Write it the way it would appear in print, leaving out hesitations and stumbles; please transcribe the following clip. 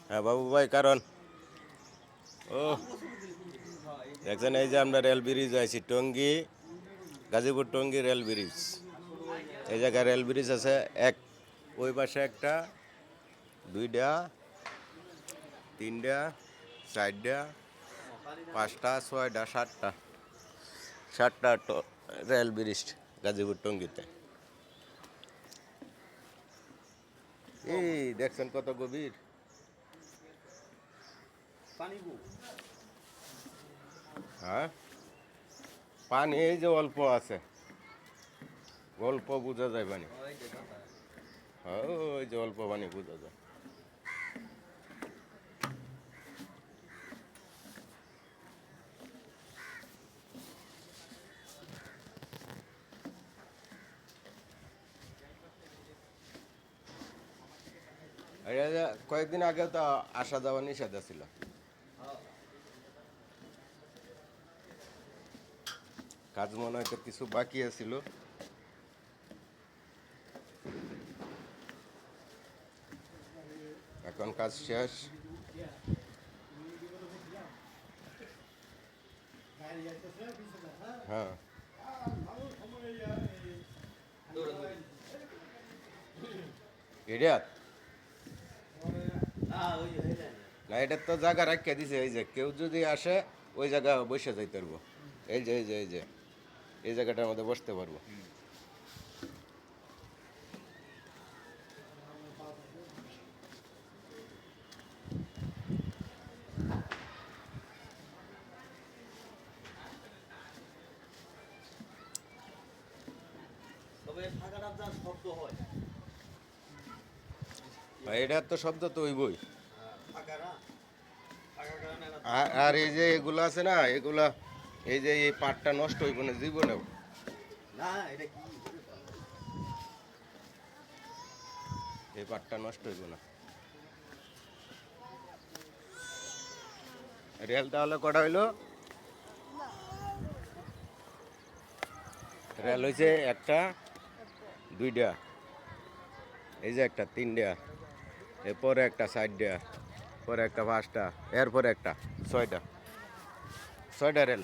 হ্যাঁ বাবু ভাই, কারণ ও দেখছেন এই যে আমরা রেল ব্রিজ আছি, টঙ্গী গাজীপুর টঙ্গী রেল ব্রিজ। এই জায়গায় রেল ব্রিজ আছে, এক ওই পাশে একটা, দুইটা, তিনটা, চারটা, পাঁচটা, ছয়টা, সাতটা রেল ব্রিজ গাজীপুর টঙ্গীতে। এই দেখছেন কত গভীর হ্যাঁ, পানি এই যে অল্প আছে, অল্প বোঝা যায় পানি। হ্যাঁ, ওই যে অল্প পানি বোঝা যায়। আর এই যে কয়েকদিন আগে তো আসা যাওয়া নিষেধ ছিল। কাজ মনে হয় তো কিছু বাকি আছিল, এখন কাজ শেষ। হ্যাঁ, এরিয়াত না, এটার তো জায়গা রাখিয়ে দিছে। এই যে কেউ যদি আসে ওই জায়গা বসে যাইতে পারবো। এই যে এই যে এই যে এই জায়গাটার মধ্যে বসতে পারবো। এটার তো শব্দ তো হইবই। আর এই যে এগুলো আছে না, এগুলা এই যে এই পাটটা নষ্ট হইব না জীবনেও। এই পাটটা নষ্ট হইব না। রেল তাহলে কটা হইলো? রেল হয়েছে একটা, দুইটা, এই যে একটা, তিনটা, এরপরে একটা, চারটা, পরে একটা, পাঁচটা, এরপরে একটা, ছয়টা রেল।